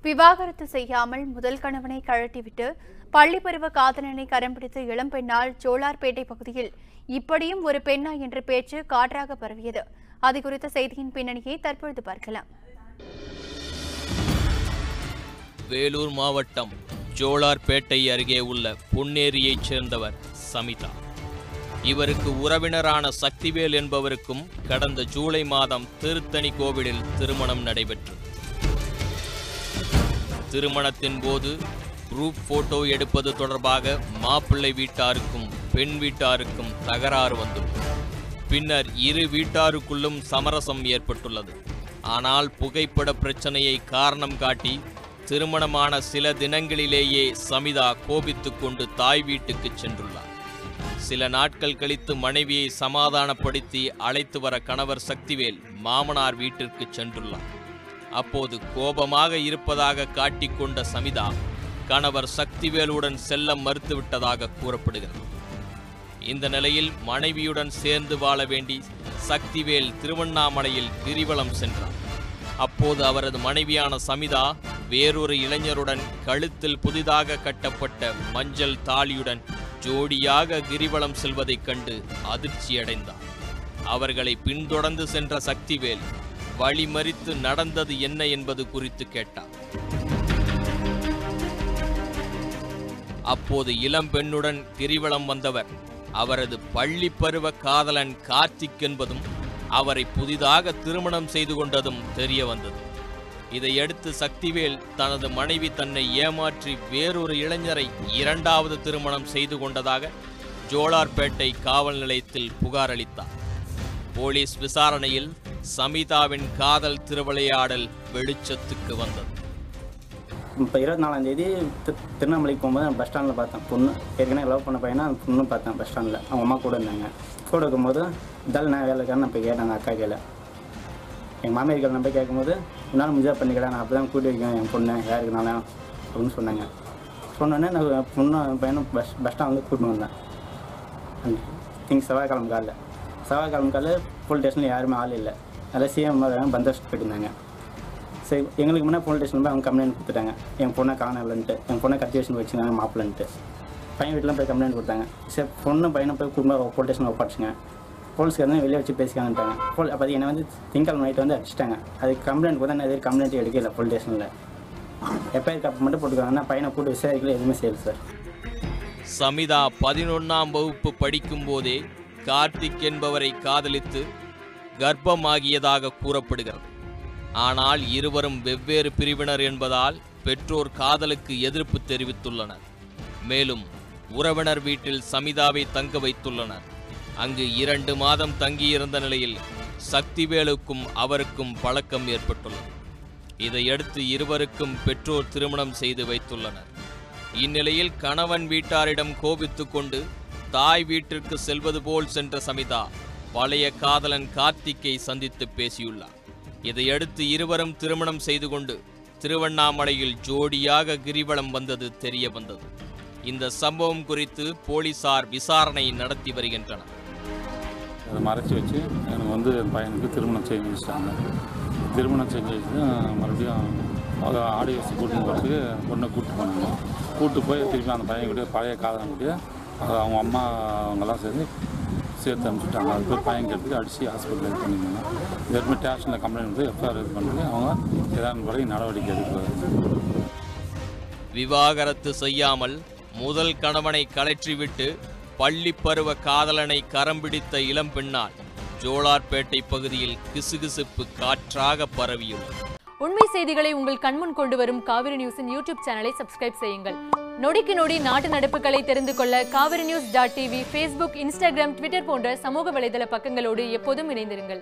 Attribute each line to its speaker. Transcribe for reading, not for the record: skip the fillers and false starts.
Speaker 1: விவாகரத்து செய்யாமல் முதல் கணவனை கழட்டிவிட்டு பள்ளி பருவ காதலனை கரம் பிடித்த இளம்பெண்ணால் ஜோலார்பேட்டை பகுதியில் இப்படியும் ஒரு பெண்ணா என்ற பேச்சு காற்றாக பரவியது. அது குறித்த செய்தியின் பின்னணியை தற்பொழுது பார்க்கலாம்.
Speaker 2: வேலூர் மாவட்டம் ஜோலார்பேட்டை அருகே உள்ள பொன்னேரியைச் சேர்ந்தவர் சமிதா. இவருக்கு உறவினரான சக்திவேல் என்பவருக்கும் கடந்த ஜூலை மாதம் திருத்தணி கோவிலில் திருமணம் நடைபெற்றது. திருமணத்தின் போது குரூப் போட்டோ எடுப்பது தொடர்பாக மாப்பிள்ளை வீட்டாருக்கும் பெண் வீட்டாருக்கும் தகராறு வந்துள்ளது. பின்னர் இரு வீட்டாருக்குள்ளும் சமரசம் ஏற்பட்டுள்ளது. ஆனால் புகைப்பட பிரச்சனையை காரணம் காட்டி திருமணமான சில தினங்களிலேயே சமிதா கோபித்துக் கொண்டு தாய் வீட்டுக்கு சென்றுள்ளார். சில நாட்கள் கழித்து மனைவியை சமாதானப்படுத்தி அழைத்து வர கணவர் சக்திவேல் மாமனார் வீட்டிற்கு சென்றுள்ளார். அப்போது கோபமாக இருப்பதாக காட்டிக்கொண்ட சமிதா கணவர் சக்திவேலுடன் செல்ல மறுத்துவிட்டதாக கூறப்படுகிறது. இந்த நிலையில் மனைவியுடன் சேர்ந்து வாழ வேண்டி சக்திவேல் திருவண்ணாமலையில் கிரிவலம் சென்றார். அப்போது அவரது மனைவியான சமிதா வேறொரு இளைஞருடன் கழுத்தில் புதிதாக கட்டப்பட்ட மஞ்சள் தாலியுடன் ஜோடியாக கிரிவலம் செல்வதைக் கண்டு அதிர்ச்சியடைந்தார். அவர்களை பின்தொடர்ந்து சென்ற சக்திவேல் வழிமறித்து நடந்தது என்ன என்பது குறித்து கேட்டார். அப்போது இளம்பெண்ணுடன் கிரிவலம் வந்தவர் அவரது பள்ளி பருவ காதலன் கார்த்திக் என்பதும் அவரை புதிதாக திருமணம் செய்து கொண்டதும் தெரிய வந்தது. இதையடுத்து சக்திவேல் தனது மனைவி தன்னை ஏமாற்றி வேறொரு இளைஞரை இரண்டாவது திருமணம் செய்து கொண்டதாக ஜோலார்பேட்டை காவல் நிலையத்தில் புகார் அளித்தார். போலீஸ் விசாரணையில் சமிதாவின் காதல் திருவிளையாடல் வெளிச்சத்துக்கு வந்தது.
Speaker 3: இப்போ 24ஆம் தேதி திருவண்ணாமலைக்கு போகும்போது பஸ் ஸ்டாண்டில் பார்த்தேன். பொண்ணு ஏற்கனவே லவ் பண்ண பையனா அந்த பொண்ணு பார்த்தேன் பஸ் ஸ்டாண்டில். அவங்க அம்மா கூட இருந்தாங்க. கூட இருக்கும்போது இதால் நான் வேலைக்காரன் நான் போய் கேட்டேன். அக்கா கேள எங்கள் மாமியார்கள் நான் போய் கேட்கும்போது என்னால் முடிஞ்சா பண்ணிக்கிறேன், நான் அப்போ தான் கூட்டி வைக்கேன் என் பொண்ணு யாருக்குனாலும் அப்படின்னு சொன்னாங்க. சொன்னோடனே நான் பொண்ணு பையனும் பஸ் ஸ்டாண்ட் வந்து கூட்டின்னு வந்தேன். செவ்வாய்க்கிழமை காலையில் போலீஸ் ஸ்டேஷனில் யாருமே ஆள் இல்லை. அதில் சிஎம் பந்தோபஸ்து போயிட்டுருந்தாங்க. சரி, எங்களுக்கு முன்னே போலீஸ் ஸ்டேஷன் போய் அவங்க கம்ப்ளைண்ட் கொடுத்துட்டாங்க. என் பொண்ணை காணலன்ட்டு, என் பொண்ணை கத்தி வச்சு வச்சுருந்தாங்க மாப்பிள்ளன்ட்டு. பையன் வீட்டில் போய் கம்ப்ளைண்ட் கொடுத்தாங்க. சரி, பொண்ணு பையனை போய் குடும்பம் போலீஸ் ஸ்டேஷனில் ஒப்படைச்சுங்க. போலீஸ்காரங்க வெளியே வச்சு பேசிக்கான்ட்டாங்க. அப்போ என்னை வந்து திங்கக்கிழமை நைட்டு வந்து அடிச்சிட்டாங்க. அதுக்கு கம்ப்ளைண்ட் கொடுத்தா நான் எதுவும் கம்ப்ளைண்ட் எடுக்கல போலீஸ் ஸ்டேஷனில். எப்போ கப்பு மட்டும் போட்டுக்காங்கன்னா பையனை கூட்டு விசாரிக்கல, எதுவுமே செய்யலை சார்.
Speaker 2: சமிதா 11ஆம் வகுப்பு படிக்கும் போதே கார்த்திக் என்பவரை காதலித்து கர்ப்பமாகியதாக கூறப்படுகிறது. ஆனால் இருவரும் வெவ்வேறு பிரிவினர் என்பதால் பெற்றோர் காதலுக்கு எதிர்ப்பு தெரிவித்துள்ளனர். மேலும் உறவினர் வீட்டில் சமிதாவை தங்க வைத்துள்ளனர். அங்கு 2 மாதம் தங்கியிருந்த நிலையில் சக்திவேலுக்கும் அவருக்கும் பழக்கம் ஏற்பட்டுள்ளது. இதையடுத்து இருவருக்கும் பெற்றோர் திருமணம் செய்து வைத்துள்ளனர். இந்நிலையில் கணவன் வீட்டாரிடம் கோபித்துக் கொண்டு தாய் வீட்டிற்கு செல்வது போல் சென்ற சமிதா பழைய காதலன் கார்த்திக்கை சந்தித்து பேசியுள்ளார். இதையடுத்து இருவரும் திருமணம் செய்து கொண்டு திருவண்ணாமலையில் ஜோடியாக கிரிவலம் வந்தது தெரிய வந்தது. இந்த சம்பவம் குறித்து போலீசார் விசாரணை நடத்தி வருகின்றனர்.
Speaker 4: அதை மறைச்சி வச்சு எனக்கு வந்து என் பையனுக்கு திருமணம் செஞ்சு வச்சுட்டாங்க. திருமணம் செஞ்சு வச்சு மறுபடியும் அவங்க ஆடியோஸ் கூட்டின்னு போகிறதுக்கு பொண்ணை கூப்பிட்டு போனாங்க. கூப்பிட்டு போய் திருப்பி அந்த பையன்கிட்ட பழைய காதலன்கிட்ட அவங்க அம்மா அவங்கெல்லாம் சேர்த்து அனுப்பிச்சுட்டாங்க. அது போய் பையன் கேட்டு அடித்து ஹாஸ்பிட்டல் இது பண்ணியிருந்தாங்க. இதுமாதிரி ஸ்டேஷனில் கம்ப்ளைண்ட் வந்து எஃப்ஐஆர் இது பண்ணி அவங்க ஏதாவது பிறகு நடவடிக்கை எடுக்கிறாங்க.
Speaker 2: விவாகரத்து செய்யாமல் முதல் கணவனை கலற்றிவிட்டு பள்ளி பருவ காதலனை கரம் பிடித்த இளம்பெண்ணால் ஜோலார்பேட்டை பகுதியில் கிசுகிசுப்பு காற்றாக பரவியுள்ளது.
Speaker 5: உண்மை செய்திகளை உங்கள் கண்முன் கொண்டு வரும் காவிரி நியூஸின் யூடியூப் சேனலை சப்ஸ்கிரைப் செய்யுங்கள். நொடிக்கு நொடி நாட்டு நடப்புகளை தெரிந்து கொள்ள காவிரி நியூஸ்.tv, Facebook, Instagram, Twitter போன்ற சமூக வலைதள பக்கங்களோடு எப்போதும் இணைந்திருங்கள்.